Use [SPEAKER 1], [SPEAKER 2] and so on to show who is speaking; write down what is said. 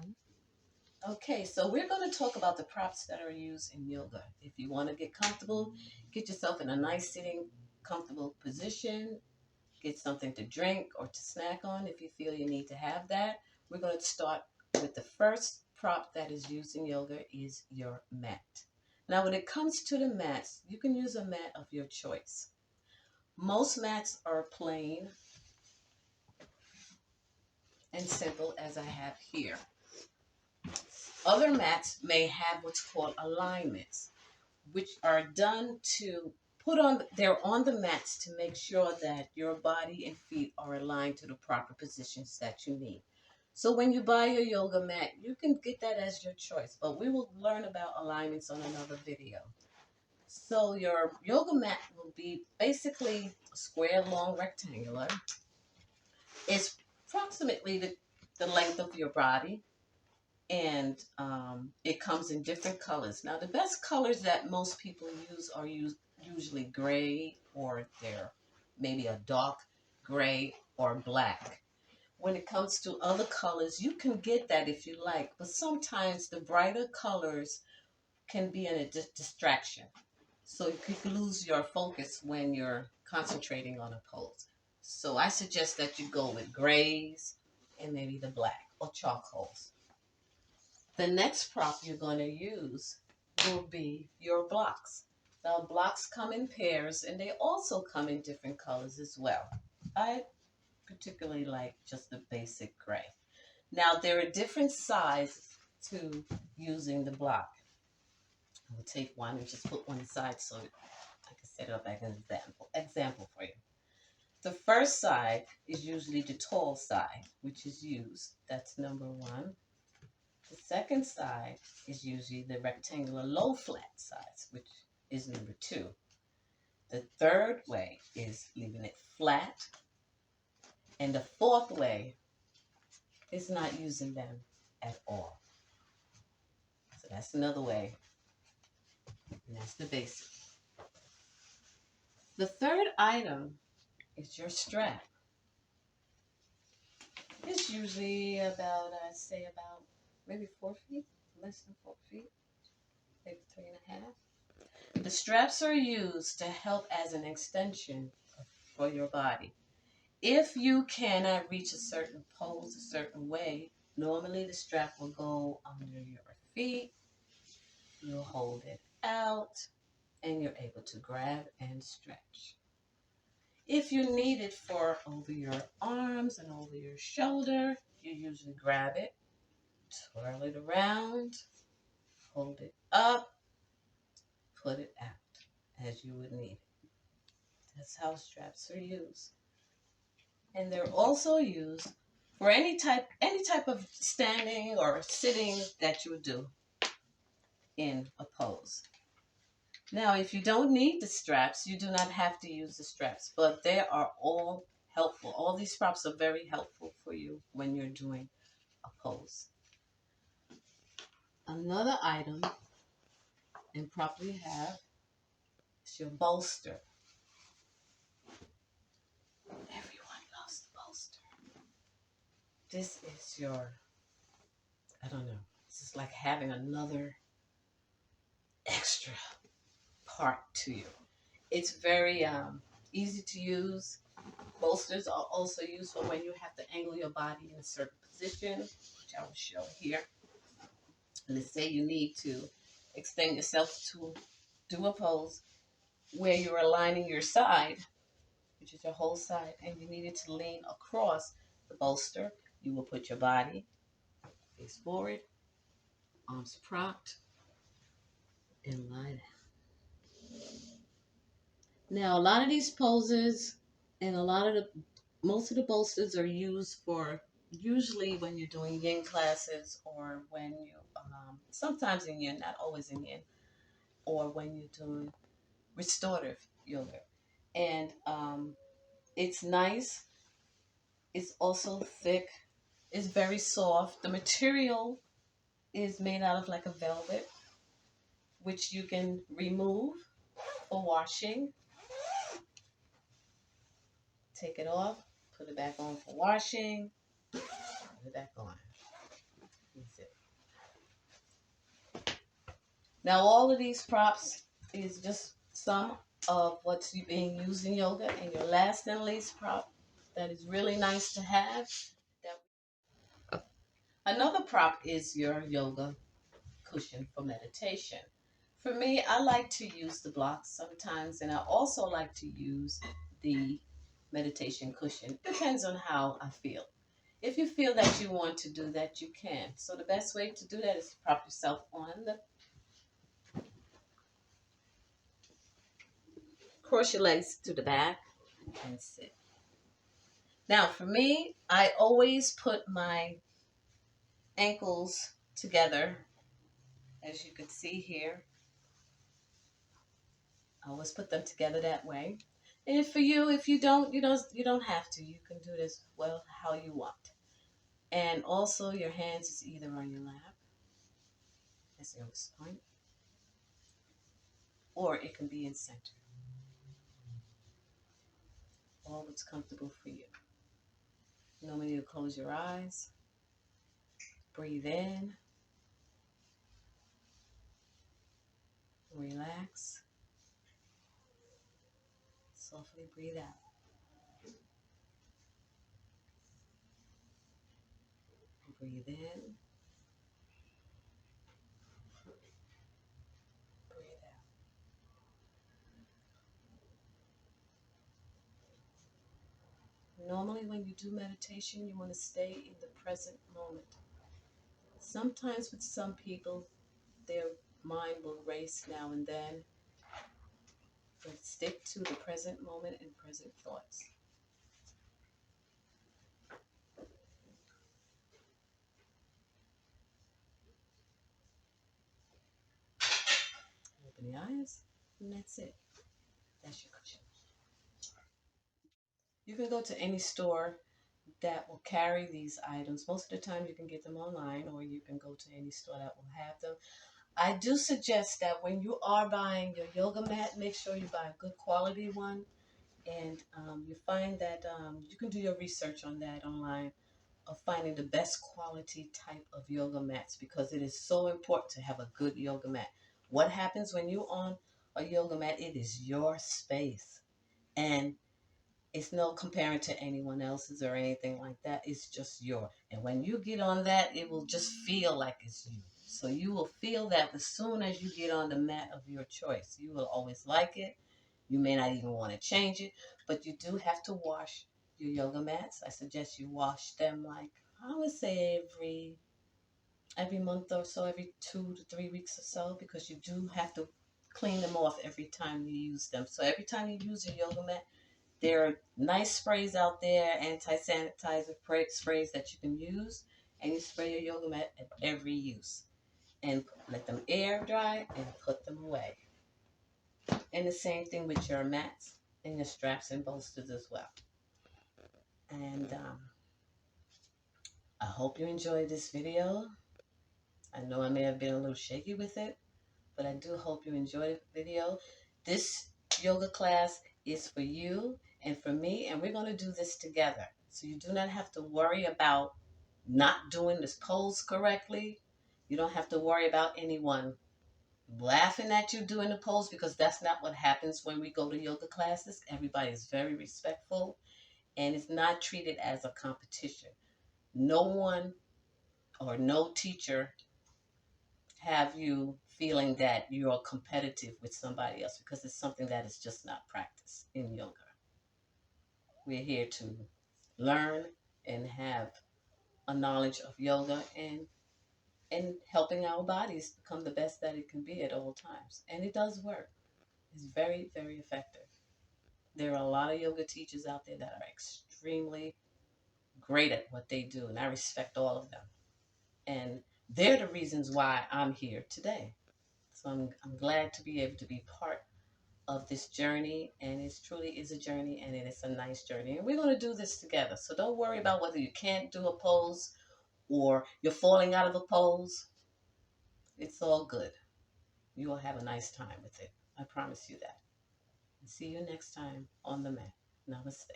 [SPEAKER 1] one.
[SPEAKER 2] Okay, so we're going to talk about the props that are used in yoga. If you want to get comfortable, get yourself in a nice sitting, comfortable position, get something to drink or to snack on if you feel you need to have that. We're going to start with the first prop that is used in yoga is your mat. Now, when it comes to the mats, you can use a mat of your choice. Most mats are plain and simple as I have here. Other mats may have what's called alignments, which are done to they're on the mats to make sure that your body and feet are aligned to the proper positions that you need. So when you buy your yoga mat, you can get that as your choice, but we will learn about alignments on another video. So your yoga mat will be basically a square, long, rectangular. It's approximately the length of your body, and it comes in different colors. Now, the best colors that most people use are usually gray, or they're maybe a dark gray or black. When it comes to other colors, you can get that if you like, but sometimes the brighter colors can be a distraction. So you could lose your focus when you're concentrating on a pose. So I suggest that you go with grays and maybe the black or charcoals. The next prop you're going to use will be your blocks. Now, blocks come in pairs and they also come in different colors as well. I particularly like just the basic gray. Now, there are different sizes to using the block. I will take one and just put one aside so I can set it up as an example for you. The first side is usually the tall side, which is used. That's number one. The second side is usually the rectangular low flat sides, which is number two. The third way is leaving it flat. And the fourth way is not using them at all. So that's another way. And that's the basic. The third item is your strap. It's usually about, I'd say about maybe 4 feet, less than 4 feet, maybe 3.5. The straps are used to help as an extension for your body. If you cannot reach a certain pose a certain way, normally the strap will go under your feet. You'll hold it out and you're able to grab and stretch. If you need it for over your arms and over your shoulder, you usually grab it, twirl it around, hold it up, put it out as you would need it. That's how straps are used. And they're also used for any type of standing or sitting that you would do in a pose. Now, if you don't need the straps, you do not have to use the straps, but they are all helpful. All these props are very helpful for you when you're doing a pose. Another item and prop we have is your bolster. Everyone loves the bolster. This is your, I don't know, this is like having another extra part to you. It's very easy to use. Bolsters are also used for when you have to angle your body in a certain position, which I will show here. Let's say you need to extend yourself to do a pose where you're aligning your side, which is your whole side, and you needed to lean across the bolster. You will put your body face forward, arms propped, and lie down. Now, a lot of these poses and most of the bolsters are used for usually when you're doing yin classes or when you, sometimes in yin, not always in yin, or when you're doing restorative yoga. And it's nice. It's also thick. It's very soft. The material is made out of like a velvet, which you can remove for washing. Take it off, put it back on for washing, put it back on. Now, all of these props is just some of what's being used in yoga. And your last and least prop that is really nice to have. Another prop is your yoga cushion for meditation. For me, I like to use the blocks sometimes, and I also like to use the meditation cushion. Depends on how I feel. If you feel that you want to do that, you can. So the best way to do that is to prop yourself on the cross your legs to the back and sit. Now, for me, I always put my ankles together, as you can see here. I always put them together that way. And for you, if you don't, you don't have to. You can do this well how you want. And also, your hands is either on your lap, as the lowest point, or it can be in center. All what's comfortable for you. Normally, you close your eyes, breathe in, relax, softly breathe out. Breathe in, breathe out. Normally, when you do meditation, you want to stay in the present moment. Sometimes with some people, their mind will race now and then, but stick to the present moment and present thoughts. Open the eyes, and that's it. That's your cushion. You can go to any store that will carry these items. Most of the time you can get them online, or you can go to any store that will have them. I do suggest that when you are buying your yoga mat, make sure you buy a good quality one. And you find that you can do your research on that online of finding the best quality type of yoga mats, because it is so important to have a good yoga mat. What happens when you're on a yoga mat? It is your space. And it's no comparing to anyone else's or anything like that. It's just your. And when you get on that, it will just feel like it's you. So you will feel that as soon as you get on the mat of your choice. You will always like it. You may not even want to change it, but you do have to wash your yoga mats. I suggest you wash them, like, I would say every month or so, every 2 to 3 weeks or so, because you do have to clean them off every time you use them. So every time you use your yoga mat, there are nice sprays out there, anti-sanitizer sprays that you can use, and you spray your yoga mat at every use. And let them air dry and put them away. And the same thing with your mats and your straps and bolsters as well. And I hope you enjoyed this video. I know I may have been a little shaky with it, but I do hope you enjoyed the video. This yoga class is for you and for me, and we're going to do this together. So you do not have to worry about not doing this pose correctly. You don't have to worry about anyone laughing at you doing the pose, because that's not what happens when we go to yoga classes. Everybody is very respectful, and it's not treated as a competition. No one or no teacher have you feeling that you're competitive with somebody else, because it's something that is just not practiced in yoga. We're here to learn and have a knowledge of yoga, and helping our bodies become the best that it can be at all times. And it does work. It's very, very effective. There are a lot of yoga teachers out there that are extremely great at what they do, and I respect all of them. And they're the reasons why I'm here today. So I'm glad to be able to be part of this journey, and it truly is a journey, and it is a nice journey. And we're going to do this together. So don't worry about whether you can't do a pose or you're falling out of a pose. It's all good. You will have a nice time with it. I promise you that. And see you next time on the mat. Namaste.